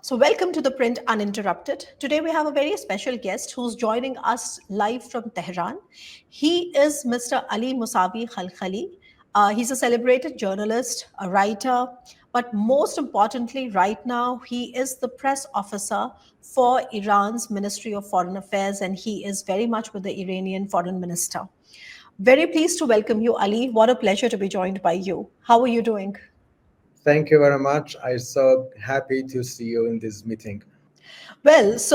So, welcome to the Print Uninterrupted. Today, we have a very special guest who's joining us live from Tehran. He is Mr. Ali Mousavi Khalkhali. He's a celebrated journalist, a writer, but most importantly, right now, he is the press officer for Iran's Ministry of Foreign Affairs, and he is very much with the Iranian foreign minister. Very pleased to welcome you, Ali. What a pleasure to be joined by you. How are you doing? Thank you very much. I'm so happy to see you in this meeting. Let's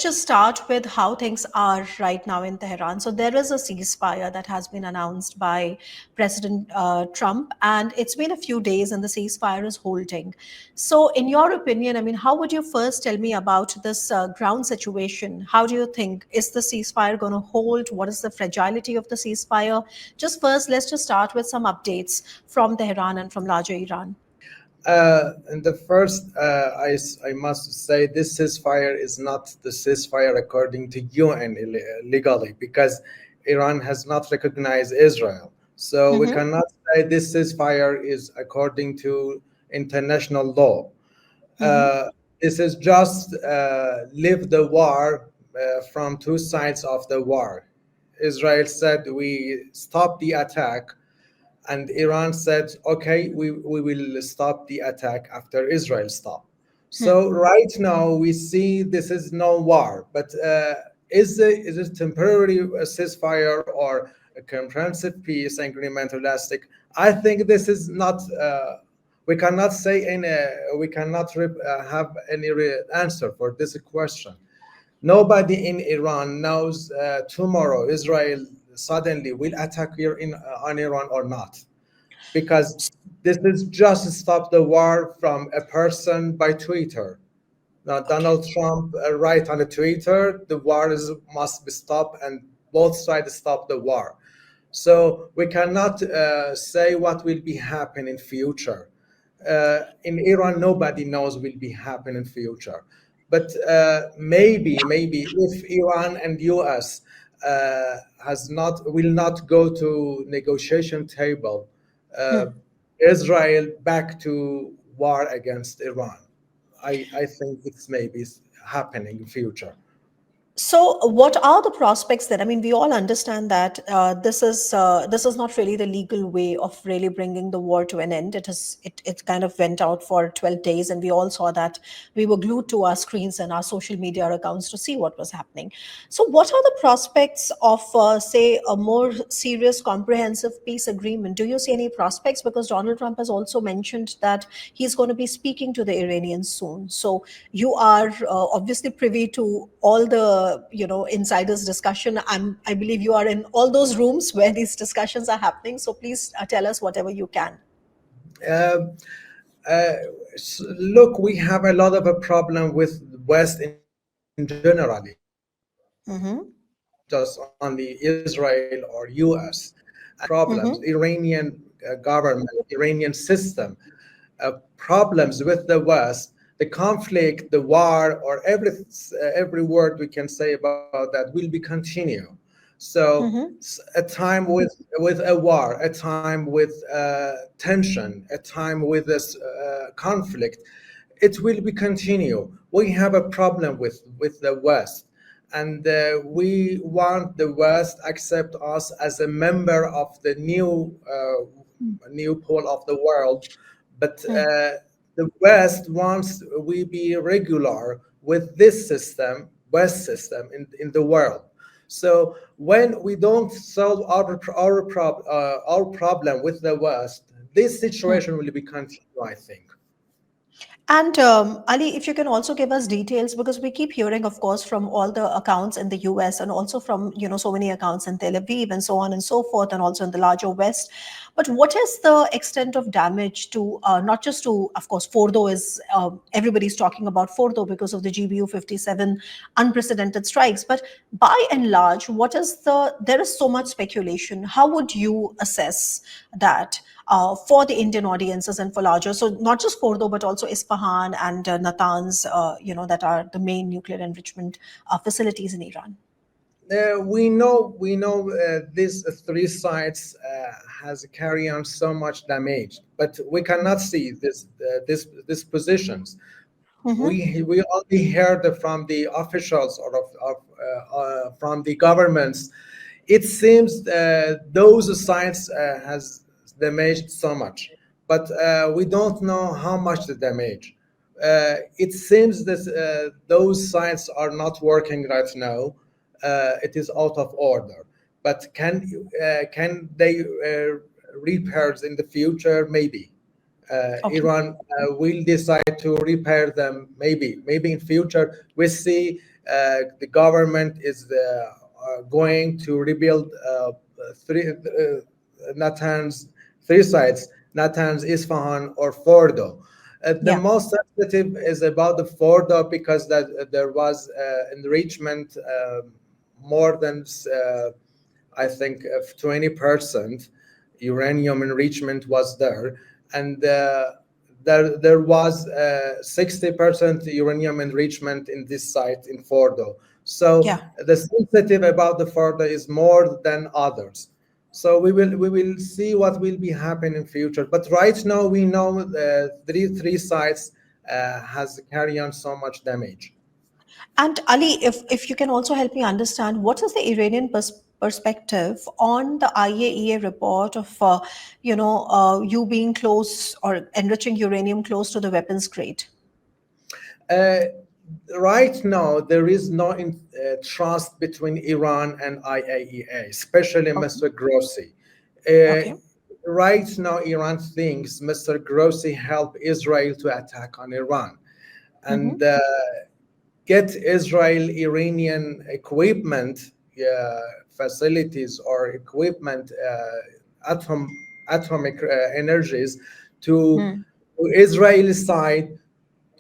just start with how things are right now in Tehran. So, there is a ceasefire that has been announced by President Trump, and it's been a few days, and the ceasefire is holding. So, in your opinion, how would you first tell me about this ground situation? How do you think is the ceasefire going to hold? What is the fragility of the ceasefire? Just first, let's just start with some updates from Tehran and from larger Iran. And the first, I must say, this ceasefire is not the ceasefire according to UN legally, because Iran has not recognized Israel. So we Mm-hmm. cannot say this ceasefire is according to international law. Mm-hmm. Uh, this is just leave the war from two sides of the war. Israel said we stop the attack, and Iran said, okay, we will stop the attack after Israel stop. So right now we see this is no war, but is it temporary ceasefire or a comprehensive peace agreement elastic? I think this is not. We cannot say any. We cannot have any answer for this question. Nobody in Iran knows tomorrow Israel suddenly will attack here on Iran or not, because this is just stop the war from a person by Twitter. Now Okay. Donald Trump write on the Twitter, the war must be stopped, and both sides stop the war. So we cannot say what will be happening in future. In Iran, nobody knows will be happening in future. But maybe if Iran and US has not will not go to negotiation table, uh, Israel back to war against Iran. I think it's maybe happening in future. So, what are the prospects then? We all understand that this is not really the legal way of really bringing the war to an end. It kind of went out for 12 days, and we all saw that. We were glued to our screens and our social media accounts to see what was happening. So, what are the prospects of, say, a more serious, comprehensive peace agreement? Do you see any prospects? Because Donald Trump has also mentioned that he's going to be speaking to the Iranians soon. So, you are obviously privy to all the insiders discussion. I believe you are in all those rooms where these discussions are happening, so please tell us whatever you can. Uh, uh, Look, we have a lot of a problem with West in generally, Mm-hmm. just only Israel or US. Problems, Mm-hmm. Iranian government, Iranian system, problems with the West, the conflict, the war, or every word we can say about that will be continue. So Mm-hmm. a time with a war, a time with tension, a time with this conflict, it will be continue. We have a problem with the West, and we want the West accept us as a member of the new pole of the world, but the West wants we be regular with this system, West system in the world. So when we don't solve our problem with the West, this situation will be continued, I think. And Ali, if you can also give us details, because we keep hearing, of course, from all the accounts in the US and also from so many accounts in Tel Aviv and so on and so forth, and also in the larger West. But what is the extent of damage to not just to, of course, Fordow is everybody's talking about Fordow because of the GBU 57 unprecedented strikes. But by and large, what is there is so much speculation. How would you assess that? For the Indian audiences and for larger, so not just Fordow, but also Isfahan and Natanz, that are the main nuclear enrichment facilities in Iran. we know these three sites has carried on so much damage, but we cannot see this positions. Mm-hmm. We only heard from the officials or from the governments. It seems those sites has damaged so much, but we don't know how much the damage. It seems that those sites are not working right now. It is out of order. But can they repairs in the future? Maybe. Okay. Iran will decide to repair them. Maybe in future we see the government is going to rebuild three Natanz three sites: Natanz, Isfahan, or Fordow. The Yeah. most sensitive is about the Fordow because that there was enrichment more than I think 20% uranium enrichment was there, and there was 60% uranium enrichment in this site in Fordo. So Yeah. the sensitive about the Fordo is more than others. So we will see what will be happening in future. But right now we know three sites has carried on so much damage. And Ali, if you can also help me understand what is the Iranian perspective on the IAEA report of, you being close or enriching uranium close to the weapons grade? Uh, right now, there is no trust between Iran and IAEA, especially Okay. Mr. Grossi. Uh, Okay. right now, Iran thinks Mr. Grossi helped Israel to attack on Iran Mm-hmm. and get Israel Iranian equipment, facilities or equipment, atomic energies to Mm. Israeli side,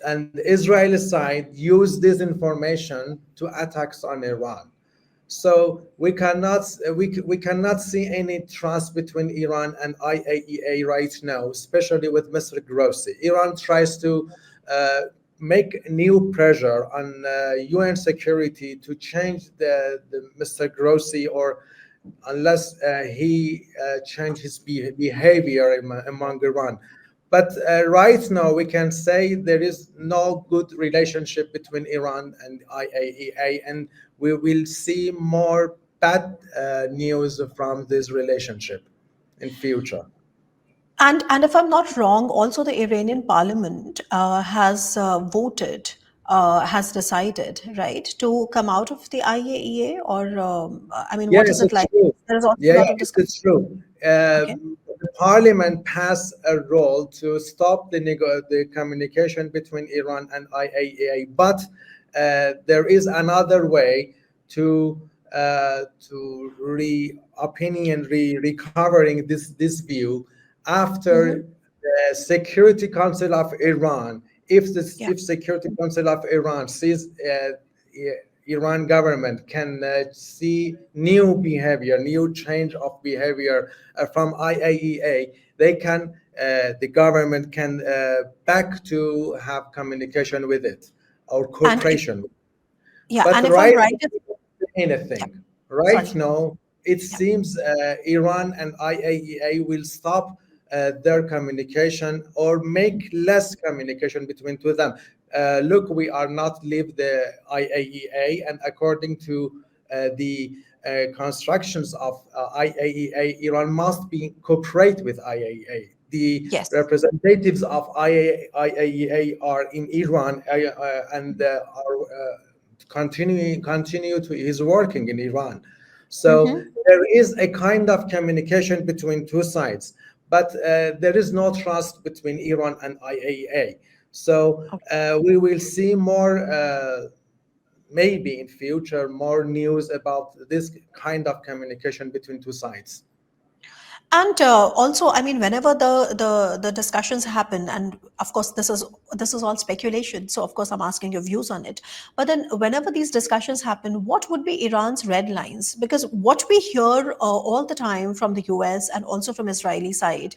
and Israeli side use this information to attacks on Iran. So we cannot see any trust between Iran and IAEA right now, especially with Mr. Grossi. Iran tries to uh, make new pressure on UN security to change the Mr. Grossi, or unless he change his behavior among Iran. But right now, we can say there is no good relationship between Iran and IAEA, and we will see more bad news from this relationship in future. And if I'm not wrong, also the Iranian parliament has voted, has decided, right, to come out of the IAEA, or I mean, what Yes, is it it's like? true. There is also a Yeah, lot of discussion. it's true. Okay. The parliament passed a role to stop the communication between Iran and IAEA, but there is another way to recovering this view Mm-hmm. after the Security Council of Iran. Yeah. If Security Council of Iran sees Iran government can see new behavior, new change of behavior from IAEA, they can the government can back to have communication with it or And if, cooperation. yeah, But and if I'm right right, yeah, anything. Right sorry. now, it Yeah. seems Iran and IAEA will stop their communication or make less communication between two of them. Look, we are not leave the IAEA, and according to the constructions of IAEA, Iran must be cooperate with IAEA. The Yes. representatives of IAEA are in Iran and are continue to is working in Iran. So Mm-hmm. there is a kind of communication between two sides, but there is no trust between Iran and IAEA. So we will see more, maybe in future, more news about this kind of communication between two sides. And also, I mean, whenever the discussions happen, and of course, this is all speculation. So, of course, I'm asking your views on it. But then, whenever these discussions happen, what would be Iran's red lines? Because what we hear all the time from the U.S. and also from Israeli side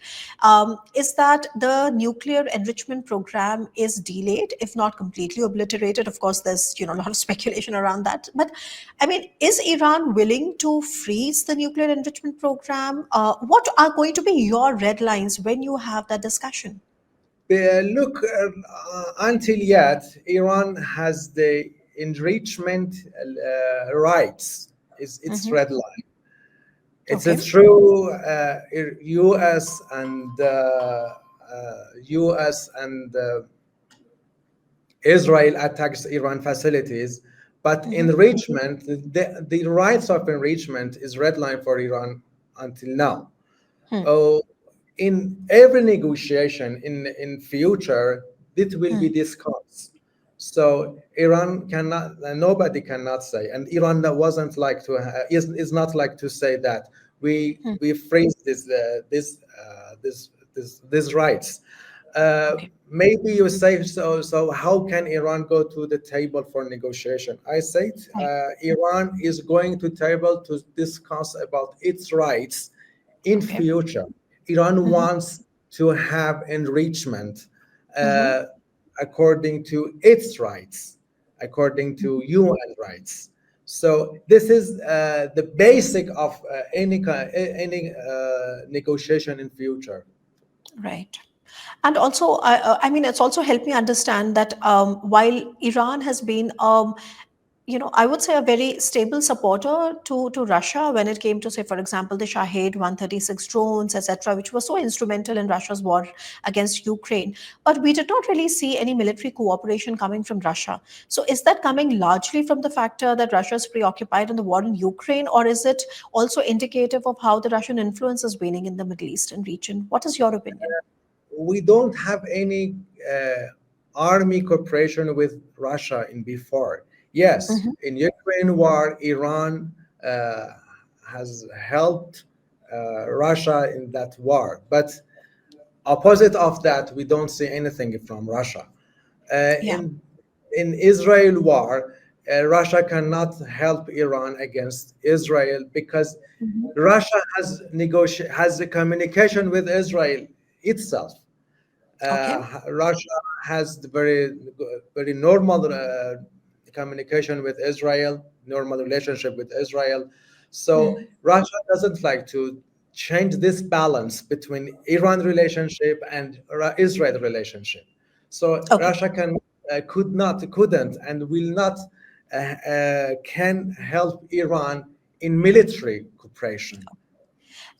is that the nuclear enrichment program is delayed, if not completely obliterated. Of course, there's a lot of speculation around that. But I mean, is Iran willing to freeze the nuclear enrichment program? What are going to be your red lines when you have that discussion? Look, until yet, Iran has the enrichment rights. Is its Hmm. red line. It's a Okay. true U.S. and U.S. and Israel attacks Iran facilities, but Hmm. enrichment, the rights of enrichment is red line for Iran until now. Hmm. Oh, in every negotiation in future, it will be Hmm. discussed. So Iran cannot, nobody cannot say, and Iran wasn't like to is not like to say that Hmm. we freeze these rights. Maybe you say so. So how can Iran go to the table for negotiation? I said Right. Iran is going to table to discuss about its rights in Okay. future. Iran Hmm. wants to have enrichment Hmm. uh, according to its rights, according to UN rights. So this is the basic of any negotiation in future. Right. And also, I mean, it's also helped me understand that while Iran has been I would say a very stable supporter to Russia when it came to, say, for example, the Shahed 136 drones, etc., which was so instrumental in Russia's war against Ukraine. But we did not really see any military cooperation coming from Russia. So is that coming largely from the factor that Russia is preoccupied in the war in Ukraine, or is it also indicative of how the Russian influence is waning in the Middle Eastern region? What is your opinion? We don't have any army cooperation with Russia in before. Yes, Hmm. in Ukraine war, Iran uh, has helped Russia in that war, but opposite of that, we don't see anything from Russia. Uh, Yeah. in in Israel war, Russia cannot help Iran against Israel because Hmm. Russia has a communication with Israel itself. Okay. Russia has the very normal communication with Israel, normal relationship with Israel. So Hmm. Russia doesn't like to change this balance between Iran relationship and Israel relationship. So Okay. Russia couldn't, and will not can help Iran in military cooperation.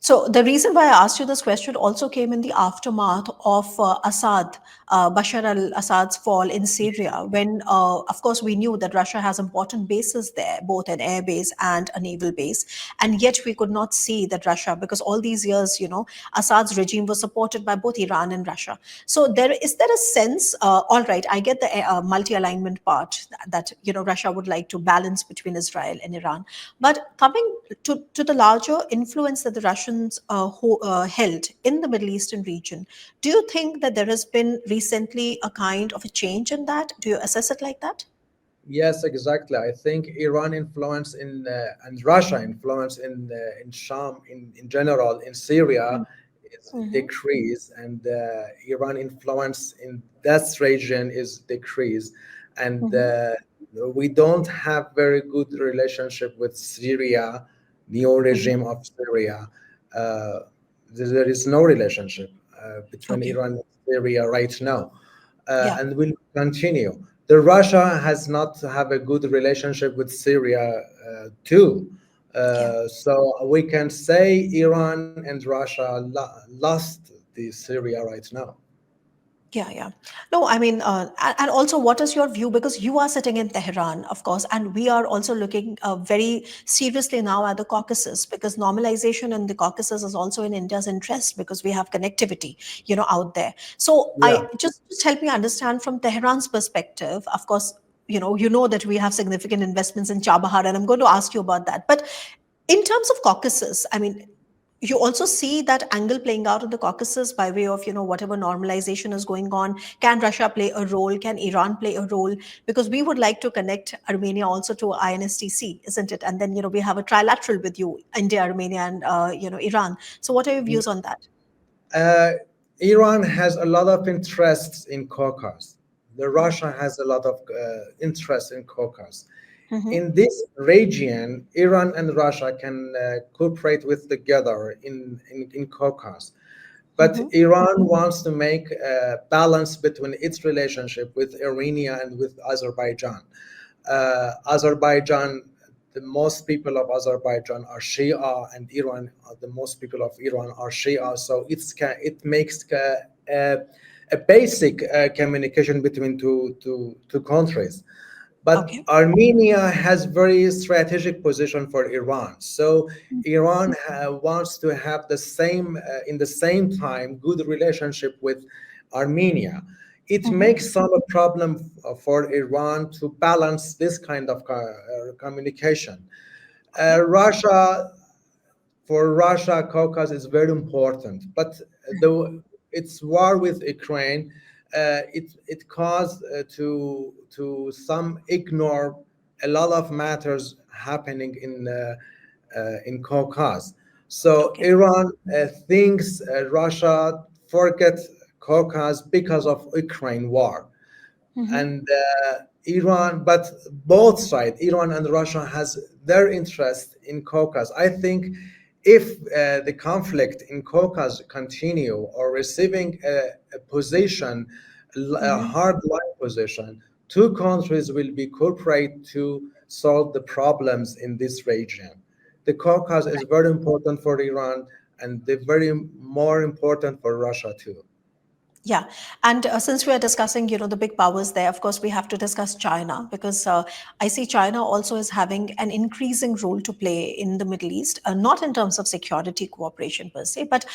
So the reason why I asked you this question also came in the aftermath of Bashar al-Assad's fall in Syria, when, of course, we knew that Russia has important bases there, both an air base and a naval base, and yet we could not see that Russia, because all these years, Assad's regime was supported by both Iran and Russia. So there a sense, all right, I get the multi-alignment part that Russia would like to balance between Israel and Iran, but coming to the larger influence that the Russians held in the Middle Eastern region, do you think that there has been recently a kind of a change in that? Do you assess it like that? Yes, exactly. I think Iran influence and Russia influence in Sham in general in Syria is Mm-hmm. decreased, and Iran influence in that region is decreased, and Mm-hmm. we don't have very good relationship with Syria, new Mm-hmm. regime of Syria. Uh, there is no relationship between Okay. Iran and Syria right now, Yeah. and will continue. The Russia has not have a good relationship with Syria too. Yeah. So we can say Iran and Russia lost the Syria right now. Yeah, yeah. No, I mean, and also, what is your view? Because you are sitting in Tehran, of course, and we are also looking very seriously now at the Caucasus, because normalization in the Caucasus is also in India's interest because we have connectivity, out there. So, Yeah. I just help me understand from Tehran's perspective. Of course, you know that we have significant investments in Chabahar, and I'm going to ask you about that. But in terms of Caucasus, I mean, you also see that angle playing out in the Caucasus by way of, whatever normalization is going on. Can Russia play a role? Can Iran play a role? Because we would like to connect Armenia also to INSTC, isn't it? And then, we have a trilateral with you, India, Armenia, and, Iran. So what are your views on that? Uh, Iran has a lot of interests in Caucasus. The Russia has a lot of interest in Caucasus. Mm-hmm. In this region, Iran and Russia can cooperate with together in Caucasus. But Mm-hmm. Iran wants to make a balance between its relationship with Armenia and with Azerbaijan. Azerbaijan, the most people of Azerbaijan are Shia, and Iran, the most people of Iran are Shia. So it makes a basic communication between two countries. But Okay. Armenia has very strategic position for Iran. So Iran wants to have the same, in the same time, good relationship with Armenia. It Mm-hmm. makes some problem for Iran to balance this kind of communication. Okay. Russia, for Russia, Caucasus is very important. But the its war with Ukraine, it caused to some ignore a lot of matters happening in Caucasus. So Okay. Iran thinks Russia forget Caucasus because of Ukraine war, Mm-hmm. and Iran, but both sides, Iran and Russia, has their interest in Caucasus. I think if the conflict in Caucasus continue or receiving a position, a Mm-hmm. hard line position, two countries will be cooperate to solve the problems in this region. The Caucasus is very important for Iran, and they very more important for Russia too. Yeah, and since we are discussing, the big powers there, of course, we have to discuss China because I see China also is having an increasing role to play in the Middle East, not in terms of security cooperation per se, but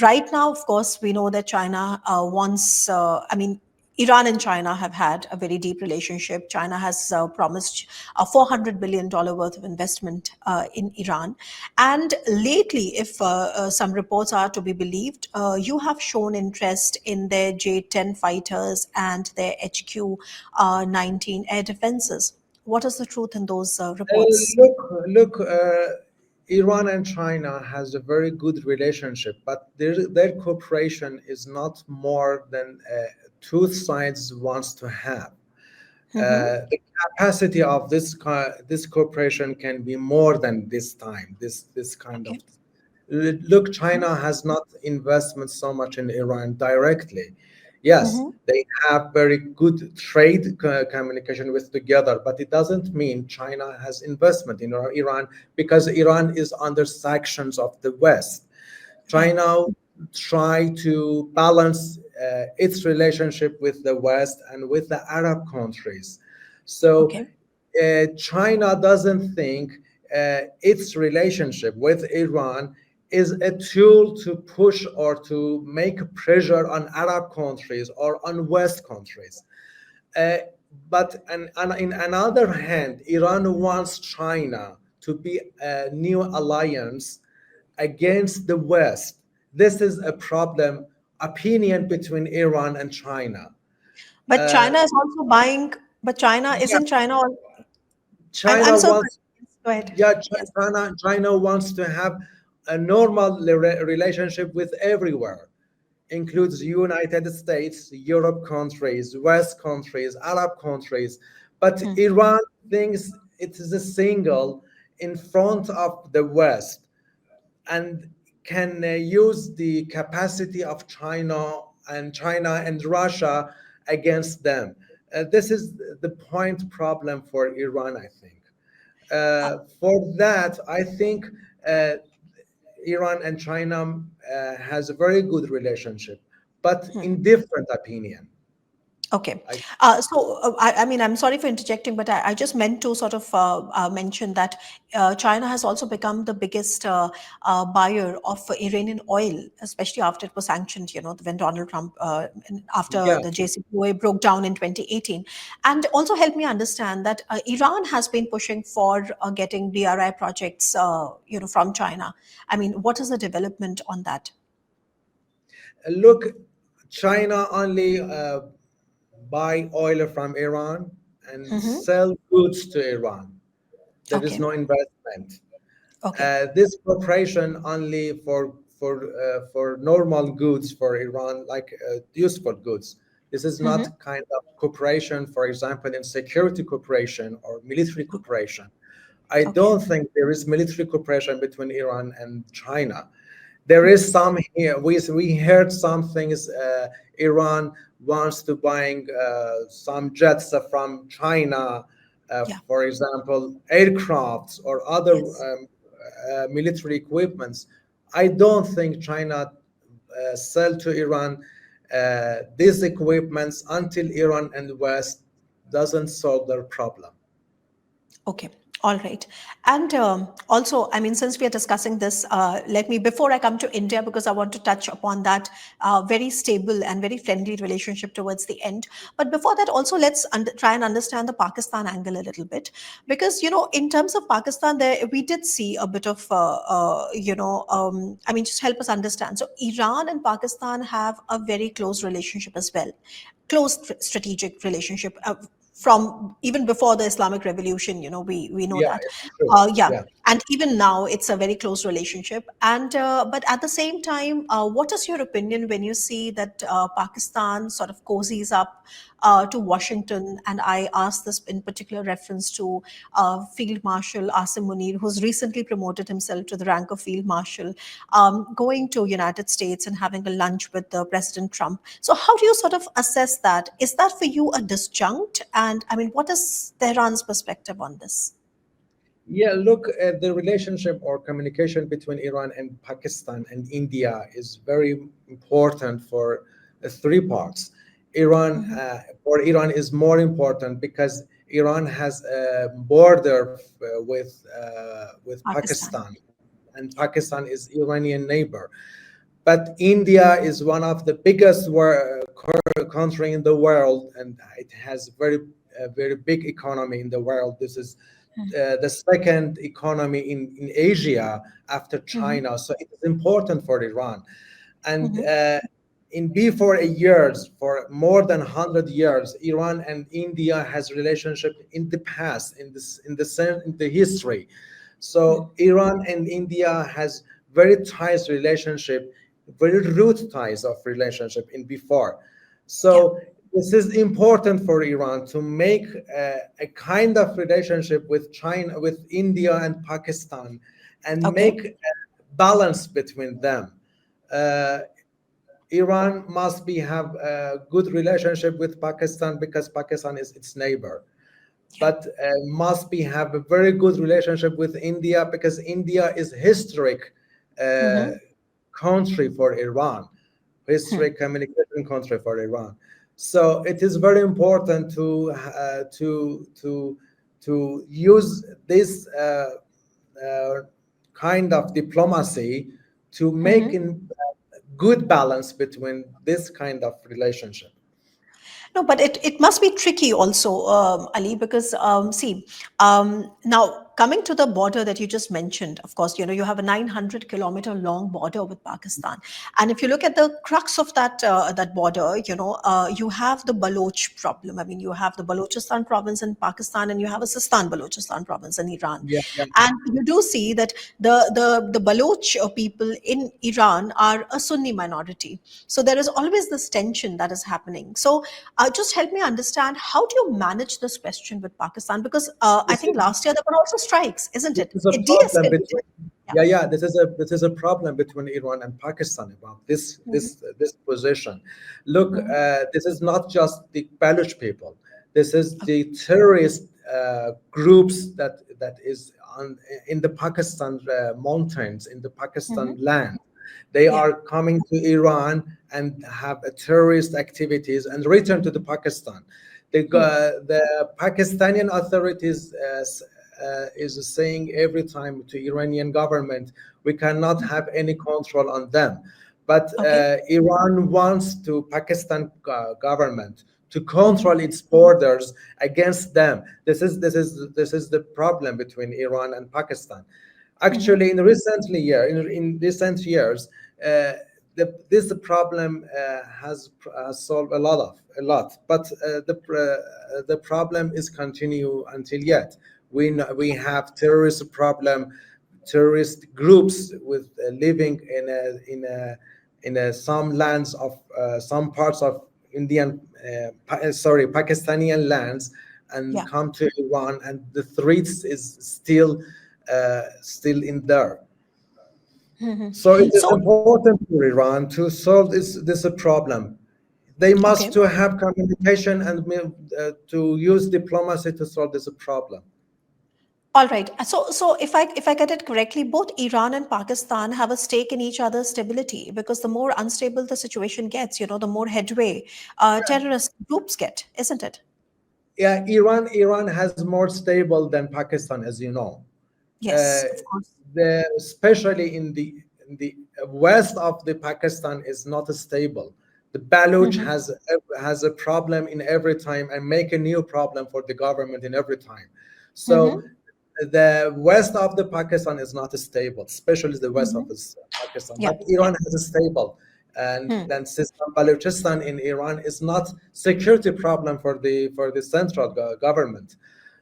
right now, of course, we know that China wants. I mean, Iran and China have had a very deep relationship. China has promised a $400 billion worth of investment in Iran. And lately, if some reports are to be believed, you have shown interest in their J-10 fighters and their HQ 19 air defenses. What is the truth in those reports? Look, Iran and China has a very good relationship, but their cooperation is not more than two sides wants to have. Mm-hmm. The capacity of this cooperation can be more than this time. This kind of Okay. look, China has not investment so much in Iran directly. Yes, Mm-hmm. they have very good trade communication with together, but it doesn't mean China has investment in Iran because Iran is under sanctions of the West. Right. China try to balance its relationship with the West and with the Arab countries. So Okay. China doesn't think its relationship with Iran is a tool to push or to make pressure on Arab countries or on West countries. Uh, but in another hand, Iran wants China to be a new alliance against the West. This is a problem, opinion between Iran and China. But Uh, China is also buying, but China, yeah, isn't China? I'm China so sorry. wants, Yes, go ahead. yeah, Yes. China wants to have a normal relationship with everywhere, includes United States, Europe countries, West countries, Arab countries. But Hmm. Iran thinks it is a single in front of the West and can use the capacity of China and Russia against them. This is the point problem for Iran, I think. For that, I think uh, Iran and China has a very good relationship, but Hmm. in different opinion. Okay. I, I mean, I'm sorry for interjecting, but I just meant to sort of mention that China has also become the biggest buyer of Iranian oil, especially after it was sanctioned, when Donald Trump, after yeah, the JCPOA broke down in 2018. And also help me understand that Iran has been pushing for getting BRI projects, from China. I mean, what is the development on that? look, China only buy oil from Iran and Hmm. sell goods to Iran. There is Okay. no investment. Okay. This cooperation only for normal goods for Iran, like useful goods. This is Hmm. not kind of cooperation, for example, in security cooperation or military cooperation. I Okay. don't think there is military cooperation between Iran and China. There is some here. We heard some things. Iran wants to buying some jets from China, Yeah. for example, aircrafts or other Yes. military equipments. I don't think China sell to Iran these equipments until Iran and West doesn't solve their problem. Okay. All right. And also, I mean, since we are discussing this, let me, before I come to India, because I want to touch upon that very stable and very friendly relationship towards the end. But before that, also, let's try and understand the Pakistan angle a little bit. Because, in terms of Pakistan, there we did see a bit of, I mean, just help us understand. So, Iran and Pakistan have a very close relationship as well, close strategic relationship. From even before the Islamic Revolution, we know Yeah, that. it's true. Yeah, Yeah. and even now it's a very close relationship. And but at the same time, what is your opinion when you see that Pakistan sort of cozies up to Washington? And I ask this in particular reference to Field Marshal Asim Munir, who's recently promoted himself to the rank of Field Marshal, going to United States and having a lunch with President Trump. So how do you sort of assess that? Is that for you a disjunct? And I mean, what is Tehran's perspective on this? Yeah, look, the relationship or communication between Iran and Pakistan and India is very important for three parts. Hmm. For Iran is more important because Iran has a border with Pakistan. Pakistan, and Pakistan is Iranian neighbor. But India is one of the biggest country in the world, and it has a very big economy in the world. This is the second economy in Asia after Hmm. China. So it is important for Iran. And Hmm. in before a years, for more than 100 years, Iran and India has relationship in the past, in the history. So Iran and India has very ties relationship, very root ties of relationship in before. Yeah. So this is important for Iran to make a kind of relationship with China, with India and Pakistan, and Okay. make a balance between them. Uh, Iran must be have a good relationship with Pakistan because Pakistan is its neighbor, Yeah. but must be have a very good relationship with India because India is historic uh, Hmm. country for Iran, historic communication country for Iran. So it is very important to use this kind of diplomacy to make Hmm. in good balance between this kind of relationship. No, but it must be tricky also, Ali, because see, now coming to the border that you just mentioned, of course, you have a 900-kilometer long border with Pakistan, and if you look at the crux of that border, you have the Baloch problem. I mean, you have the Balochistan province in Pakistan, and you have a Sistan Balochistan province in Iran, Yeah, yeah. and you do see that the Baloch people in Iran are a Sunni minority. So there is always this tension that is happening. So just help me understand, how do you manage this question with Pakistan? Because I This think is last year there were also strikes, isn't this it? is a It problem de-escalated. between Yeah. yeah, this is a problem between Iran and Pakistan about Hmm. this position. Look, Hmm. this is not just the Baloch people. This is Okay. the terrorist groups that is on in the Pakistan mountains, in the Hmm. Pakistan land. They Yeah. are coming to Iran and have terrorist activities and return to the Pakistan. Hmm. The Pakistani authorities is saying every time to Iranian government, we cannot have any control on them. But Okay. Iran wants to Pakistan government to control its borders against them. This is the problem between Iran and Pakistan. Hmm. Actually, in recent years, this problem has solved a lot, but the problem is continue until yet. We have terrorist problem, terrorist groups with living in some lands of some parts of Indian, Pakistani lands, and Yeah. come to Iran, and the threats is still in there. Hmm. So it is So, important for Iran to solve this problem. They must okay. to have communication and to use diplomacy to solve this problem. All right. So if I get it correctly, both Iran and Pakistan have a stake in each other's stability because the more unstable the situation gets, the more headway terrorist groups get, isn't it? Yeah, Iran has more stable than Pakistan, as you know. Uh, Yes, of course. Especially in the west of the Pakistan is not stable. The Baluch Hmm. has a problem in every time and make a new problem for the government in every time. So Hmm. the west of the Pakistan is not stable, especially the west of Hmm. this Pakistan. Yeah, But yeah. Iran has a stable, and Hmm. then system Baluchistan in Iran is not security problem for the central government.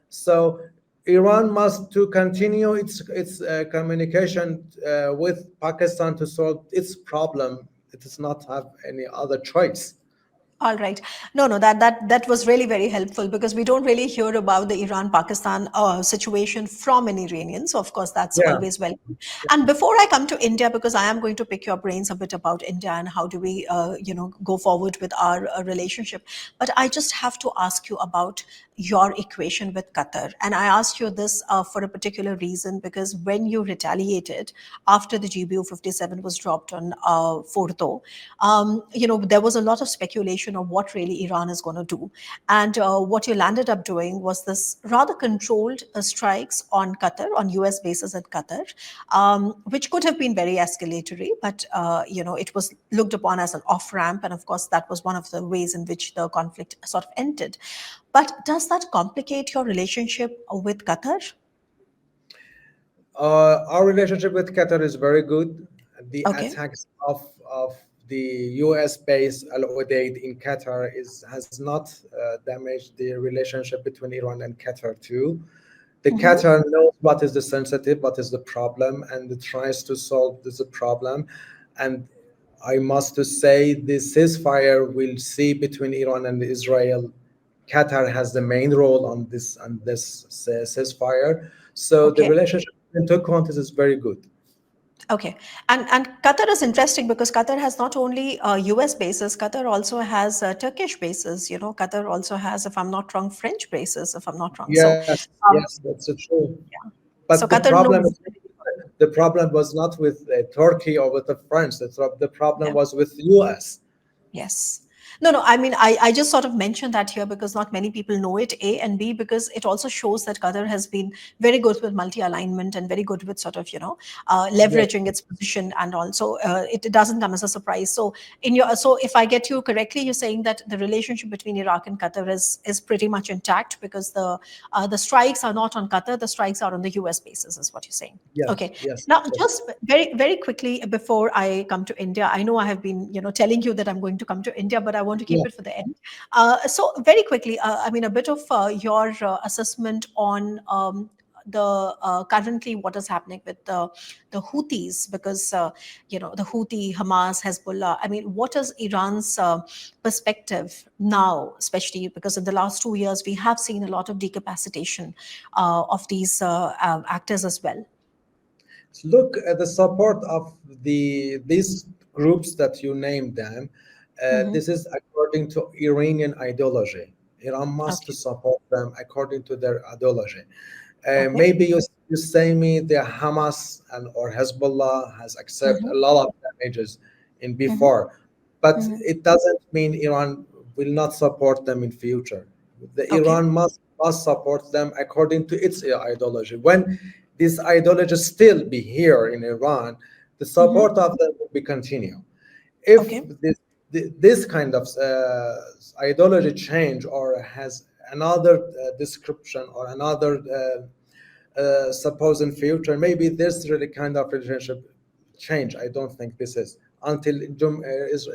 So Iran must to continue its communication with Pakistan to solve its problem. It does not have any other choice. All right. No, no, that was really very helpful because we don't really hear about the Iran-Pakistan situation from an Iranian. So, of course, that's Yeah. always welcome. And before I come to India, because I am going to pick your brains a bit about India and how do we, go forward with our relationship. But I just have to ask you about your equation with Qatar. And I ask you this for a particular reason because when you retaliated after the GBU 57 was dropped on Fordow, there was a lot of speculation of what really Iran is going to do. And what you landed up doing was this rather controlled strikes on Qatar, on US bases at Qatar, which could have been very escalatory, but, it was looked upon as an off ramp. And of course, that was one of the ways in which the conflict sort of ended. But does that complicate your relationship with Qatar? Our relationship with Qatar is very good. The Okay. attacks of the U.S. base Al Udeid in Qatar has not damaged the relationship between Iran and Qatar too. The Hmm. Qatar knows what is the sensitive, what is the problem, and it tries to solve this problem. And I must to say, the ceasefire we'll see between Iran and Israel. Qatar has the main role on this ceasefire. So the Okay. relationship between two countries is very good. Okay. And Qatar is interesting because Qatar has not only US bases, Qatar also has Turkish bases. Qatar also has, if I'm not wrong, French bases, if I'm not wrong. So, Yes, um, yes, that's true. yeah. So But the Qatar problem knows. is the problem was not with Turkey or with the French. The problem Yeah. was with US. Yes. No, no. I mean, I just sort of mentioned that here because not many people know it, A, and B, because it also shows that Qatar has been very good with multi alignment and very good with sort of, Yes, leveraging its position. And also, it doesn't come as a surprise. So if I get you correctly, you're saying that the relationship between Iraq and Qatar is pretty much intact because the strikes are not on Qatar, the strikes are on the US basis, is what you're saying. yes, Okay. yes, Now, yes. just very, very quickly before I come to India, I know I have been, telling you that I'm going to come to India, but I want to Yeah. keep it for the end. So, very quickly, I mean, a bit of your assessment on the currently what is happening with the Houthis, because the Houthi, Hamas, Hezbollah. I mean, what is Iran's perspective now, especially because in the last 2 years we have seen a lot of decapacitation of these actors as well. Look at the support of these groups that you named them. Hmm. This is according to Iranian ideology. Iran must Okay. support them according to their ideology. Okay. Maybe you you say me the Hamas and or Hezbollah has accepted Mm-hmm. a lot of damages in Mm-hmm. before, but Mm-hmm. it doesn't mean Iran will not support them in future. The Okay. Iran must support them according to its ideology. When this ideology still be here in Iran, the Mm-hmm. support of them will be continue. If Okay. this kind of ideology change or has another description or another suppose in future, maybe this really kind of relationship change. I don't think this is until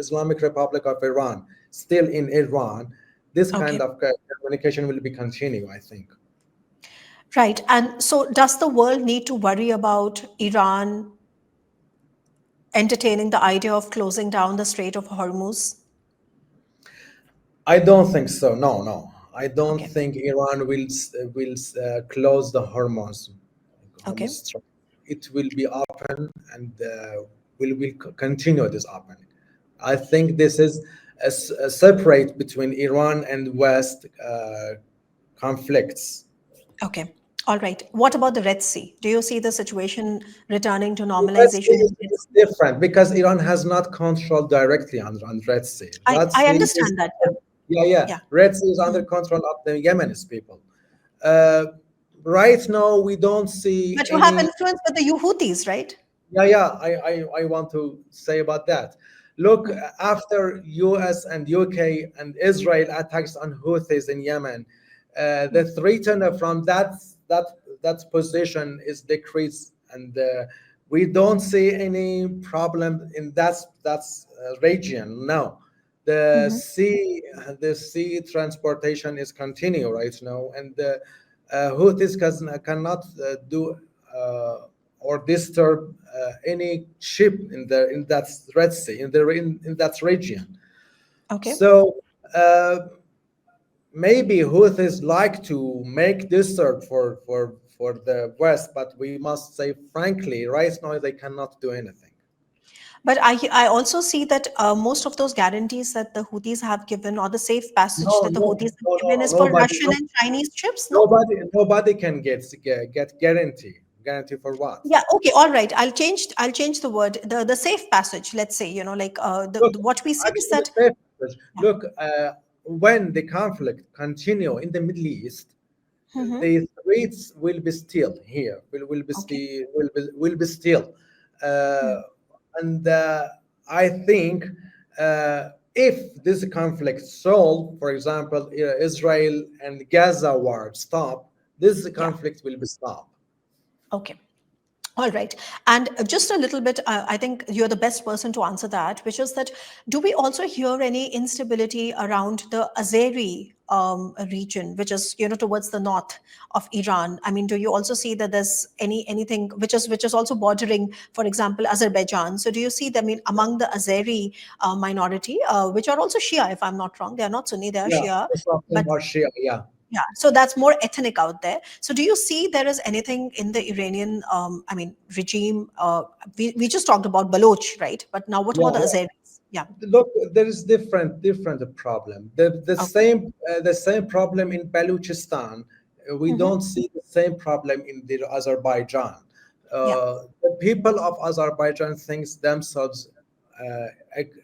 Islamic Republic of Iran still in Iran. This kind Okay. of communication will be continue, I think. Right. And so, does the world need to worry about Iran entertaining the idea of closing down the Strait of Hormuz? I don't think so. No, no. I don't Okay. think Iran will close the Hormuz Okay. Strait. It will be open and will continue this opening. I think this is a separate between Iran and West conflicts. Okay. All right. What about the Red Sea? Do you see the situation returning to Red Sea normalization in the Red is Sea? different because Iran has not control directly on Red Sea. Red I Sea is understand that. Yeah. yeah. Yeah. Red Sea is under Mhm. control of the Yemenis people. Uh, right now, we don't see But you have any. influence with the Houthis, right? Yeah. I want to say about that. Look, Mm. after U.S. and U.K. and Israel attacks on Houthis in Yemen, the Mm. threat from that position is decreased, and we don't see any problem in that region now. The Mhm. sea the sea transportation is continue right now, and Houthis cannot do or disturb any ship in that Red Sea in that region. Okay. So maybe Houthis like to make disturb for the West, but we must say frankly, right now they cannot do anything. But I also see that most of those guarantees that the Houthis have given, or the safe passage that the Houthis have given, is for Nobody, Russian and Chinese ships, no? nobody can get guarantee for what? Yeah, okay, all right. I'll change the word. The safe passage, let's say, like Look, what we see is actually, that yeah. look, when the conflict continue in the Middle East, Hmm. the threats will be still here, Okay. will be still, uh, Mm. and I think if this conflict solved, for example, Israel and Gaza war stop, this Yeah. conflict will be stopped. Okay. All right. And just a little bit, I think you're the best person to answer that, which is that do we also hear any instability around the Azeri region, which is, towards the north of Iran? I mean, do you also see that there's anything which is also bordering, for example, Azerbaijan? So do you see them in among the Azeri minority, which are also Shia, if I'm not wrong? They are not Sunni, they are Yeah, Shia. most of them But are Shia. Yeah. yeah, so that's more ethnic out there. So do you see there is anything in the Iranian, regime? We just talked about Baloch, right? But now what about the Yeah. Azeris? Yeah. Look, there is different problem. Okay. The same problem in Balochistan. We Hmm. don't see the same problem in the Azerbaijan. Yeah. The people of Azerbaijan thinks themselves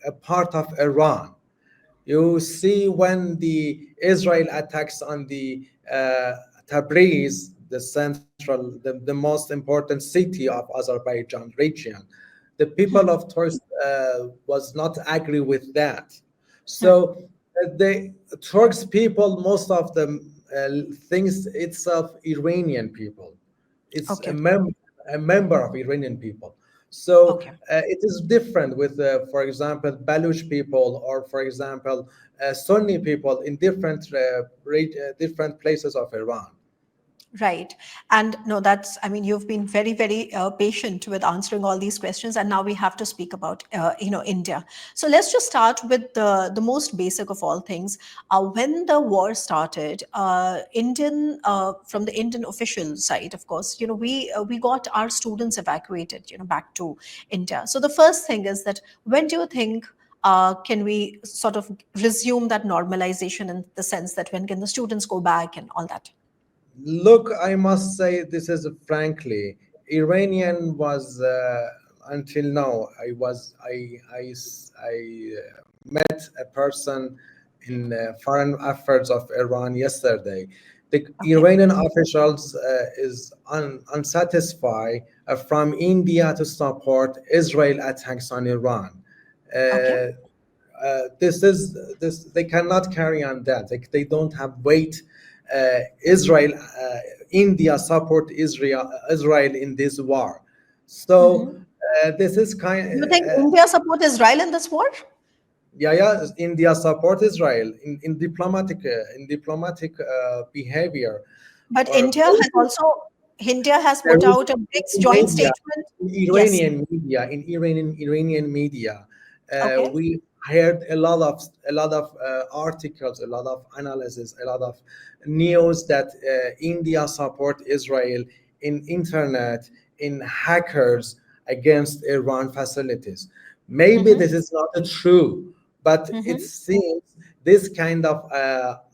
a part of Iran. You see, when the Israel attacks on the Tabriz, the the most important city of Azerbaijan region, the people Hmm. of Turks was not agree with that. Hmm. So the Turks people, most of them thinks itself Iranian people. It's Okay. a member of Iranian people. So Okay. it is different with, for example, Baloch people or, for example, Sunni people in different places of Iran. Right. And no, I mean, you've been very, very patient with answering all these questions. And now we have to speak about, India. So let's just start with the most basic of all things. When the war started, from the Indian official side, of course, we got our students evacuated, back to India. So the first thing is that when do you think can we sort of resume that normalization, in the sense that when can the students go back and all that? Look, I must say this is frankly, Iranian was until now. I met a person in foreign affairs of Iran yesterday. The Okay. Iranian officials is unsatisfied from India to support Israel attacks on Iran. Okay. Uh, this they cannot carry on that they don't have weight. Israel India support Israel in this war, so Hmm. this is kind You think India support Israel in this war? yeah, yeah, India support Israel in diplomatic behavior But or India has there put is out a BRICS in joint media, statement. Yes. in Iranian media, Okay. we heard a lot of articles, a lot of analysis, a lot of news that India support Israel in internet, in hackers against Iran facilities. Maybe Mm-hmm. this is not true, but it Mm-hmm. seems this kind of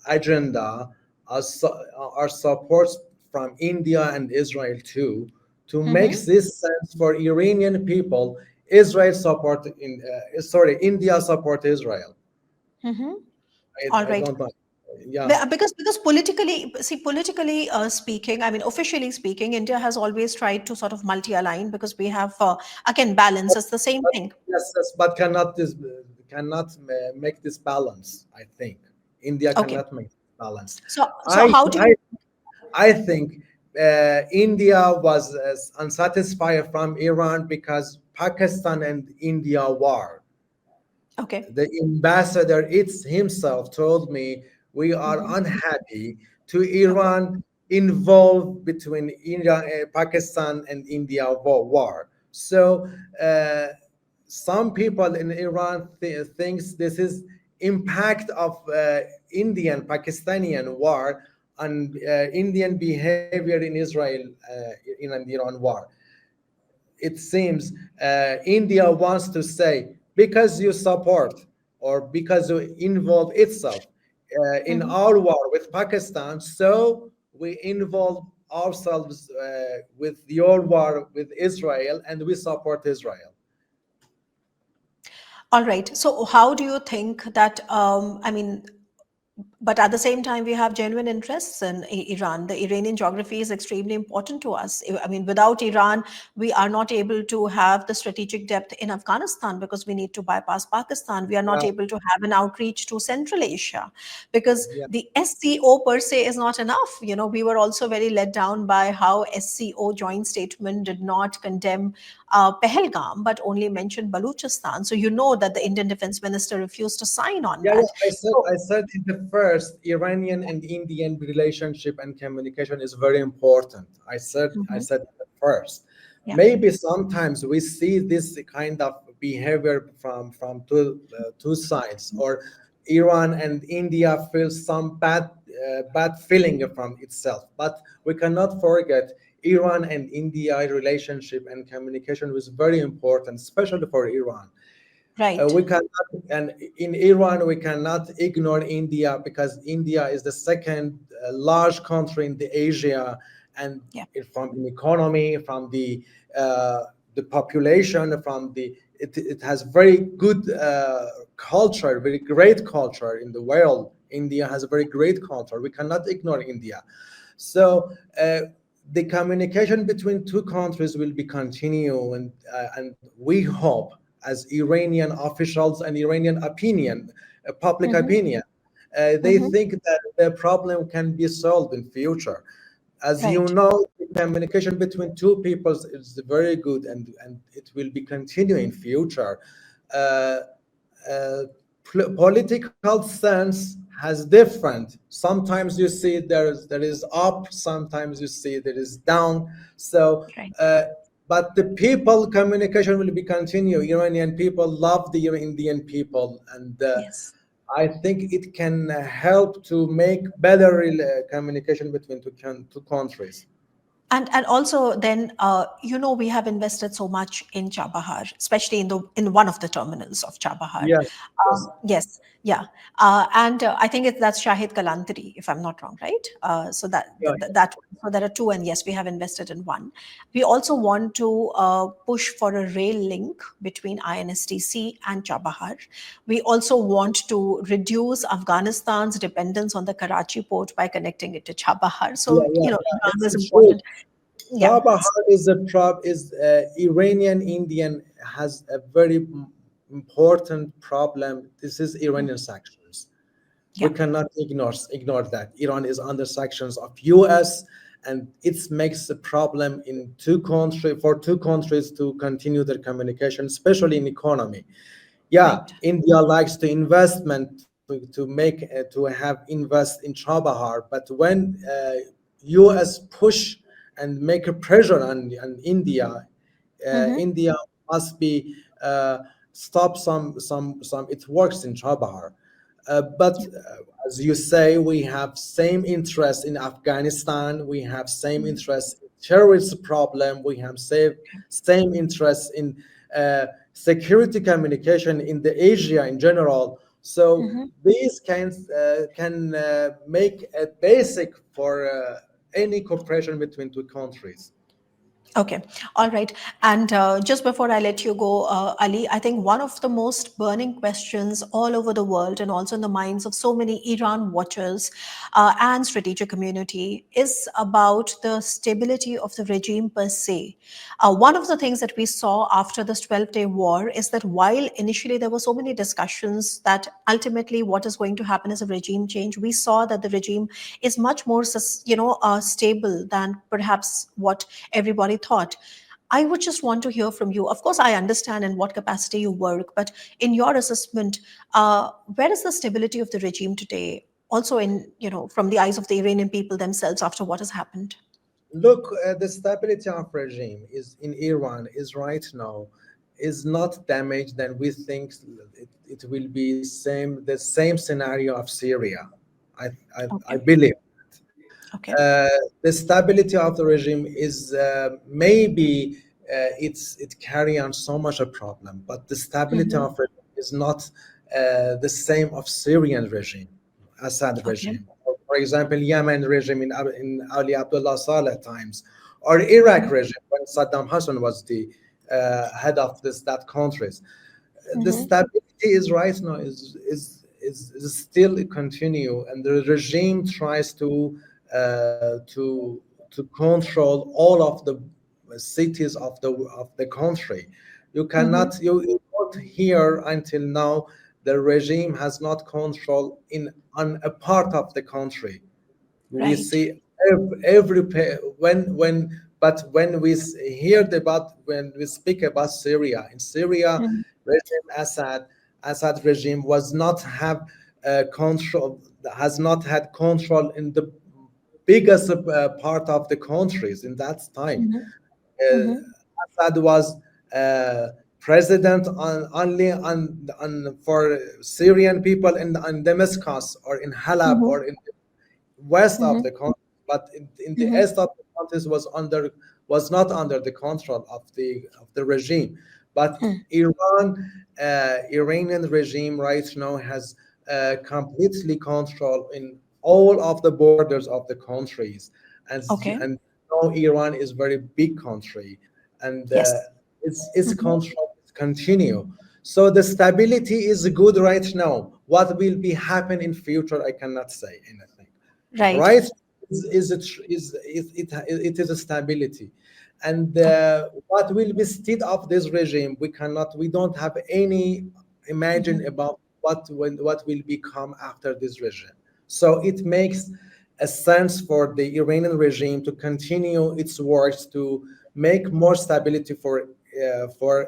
agenda are supports from India and Israel too, to make Mm-hmm. this sense for Iranian people. Israel support India support Israel. Mm-hmm. All I right. don't know. Yeah, Because politically speaking, I mean, officially speaking, India has always tried to sort of multi-align because we have again balance. but, It's the same but thing. yes, but cannot make this balance. I think India Okay. cannot make this balance. So I how do I you? I think India was unsatisfied from Iran because Pakistan and India war. Okay. The ambassador it's himself told me we are Mm-hmm. unhappy to Okay. Iran involved between India, Pakistan and India war. So uh, some people in Iran thinks this is impact of Indian Pakistani war on Indian behavior in Israel in an Iran war. It seems India wants to say because you support or because you involve itself in Mm-hmm. our war with Pakistan, so we involve ourselves with your war with Israel and we support Israel. All right. So how do you think that? I mean, but at the same time, we have genuine interests in Iran. The Iranian geography is extremely important to us. I mean, without Iran, we are not able to have the strategic depth in Afghanistan because we need to bypass Pakistan. We are not Yeah, able to have an outreach to Central Asia because yeah, the SCO per se is not enough. We were also very let down by how SCO joint statement did not condemn Pahalgam, but only mentioned Baluchistan. So you know that the Indian Defense Minister refused to sign on yeah, yeah. that. I So, said in the first, Iranian and Indian relationship and communication is very important. I mhm, said in the first. yeah. Maybe sometimes we see this kind of behavior from two sides, or Iran and India feel some bad feeling from itself. But we cannot forget Iran and India relationship and communication was very important, especially for Iran. Right. We cannot, and in Iran, we cannot ignore India because India is the second large country in the Asia, and Yeah. from the economy, from the population, it has very good culture, very great culture in the world. India has a very great culture. We cannot ignore India. So the communication between two countries will be continue, and we hope as Iranian officials and Iranian opinion, public Hmm. opinion, they Hmm. think that the problem can be solved in future. As you Right. know, the communication between two peoples is very good, and it will be continuing in future. Uh, uh, Political sense has different. Sometimes you see there is up, sometimes you see there is down. So Right. but the people communication will be continue. Iranian people love the Indian people, and Yes. I think it can help to make better communication between two countries. And also then we have invested so much in Chabahar, especially in one of the terminals of Chabahar. Yes, yes, Yes, yeah, and I think that's Shahid Kalantari, if I'm not wrong, right? So yeah, that so there are two, and yes, we have invested in one. We also want to push for a rail link between INSTC and Chabahar. We also want to reduce Afghanistan's dependence on the Karachi port by connecting it to Chabahar. yeah, So yeah, yeah. Iran is It's true. important. Yeah. Chabahar is a Iranian Indian has a very important problem. This is Iranian sanctions. We Yeah. cannot ignore that. Iran is under sanctions of US, and it makes a problem in two countries to continue their communication, especially in economy. Yeah, Right. India likes to investment to have invest in Chabahar, but when US push and make a pressure on India, Mm-hmm. India must be stop some it works in Chabahar. But as you say, we have same interest in Afghanistan. We have same interest in terrorist problem. We have same interest in security communication in the Asia in general. So Mm-hmm. these can make a basic for any cooperation between two countries. Okay, all right. And just before I let you go, Ali, I think one of the most burning questions all over the world and also in the minds of so many Iran watchers and strategic community is about the stability of the regime per se. One of the things that we saw after this 12-day war is that while initially there were so many discussions that ultimately what is going to happen is a regime change, we saw that the regime is much more, stable than perhaps what everybody thought. I would just want to hear from you. Of course, I understand in what capacity you work, but in your assessment, where is the stability of the regime today? Also, from the eyes of the Iranian people themselves after what has happened. Look, the stability of regime is in Iran is right now is not damaged. Then we think it will be the same scenario of Syria. I I Okay. believe Okay. the stability of the regime is maybe it carry on so much a problem, but the stability Hmm. of regime is not the same of Syrian regime, Assad Okay. regime, or for example, Yemen regime in Ali Abdullah Saleh times, or Iraq regime when Saddam Hussein was the head of that countries. The Hmm. stability is right now is still continue, and the regime tries to control all of the cities of the country. Hmm. You don't hear until now the regime has not control in on a part of the country. We Right. see when but when hear about when we speak about Syria, in Syria Mhm. regime Assad regime was not have control has not had control in the biggest part of the countries in that time. Mhm. uh, Mhm. Assad was president only on for Syrian people in Damascus or in Halab Mhm. or in west of Mhm. the country, but in the Mhm. east of the countries was not under the control of the regime. But Hmm. Iranian regime right now has completely control in all of the borders of the countries, Okay. and now Iran is very big country, and Yes. its Mhm. control continue. So the stability is good right now. What will be happen in future? I cannot say anything. Right. Right it is a stability, and Okay. what will be state of this regime we don't have any imagine Mhm. about what will become after this regime. So it makes a sense for the Iranian regime to continue its works to make more stability for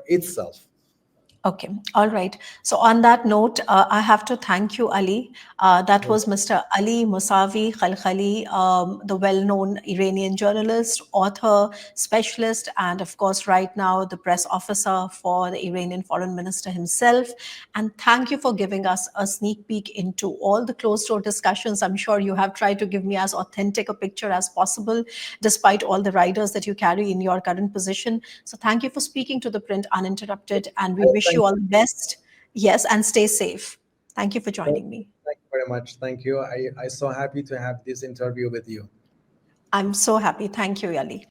itself. Okay, all right. So on that note, I have to thank you, Ali. That was Mr. Ali Mousavi Khalkhali, the well-known Iranian journalist, author, specialist, and of course, right now, the press officer for the Iranian foreign minister himself. And thank you for giving us a sneak peek into all the closed-door discussions. I'm sure you have tried to give me as authentic a picture as possible, despite all the riders that you carry in your current position. So thank you for speaking to the Print Uninterrupted, and we wish Thank you all the best. Yes, and stay safe. Thank you for you. joining me. Thank you very much. Thank you. I so happy to have this interview with you. I'm so happy. Thank you, Yali.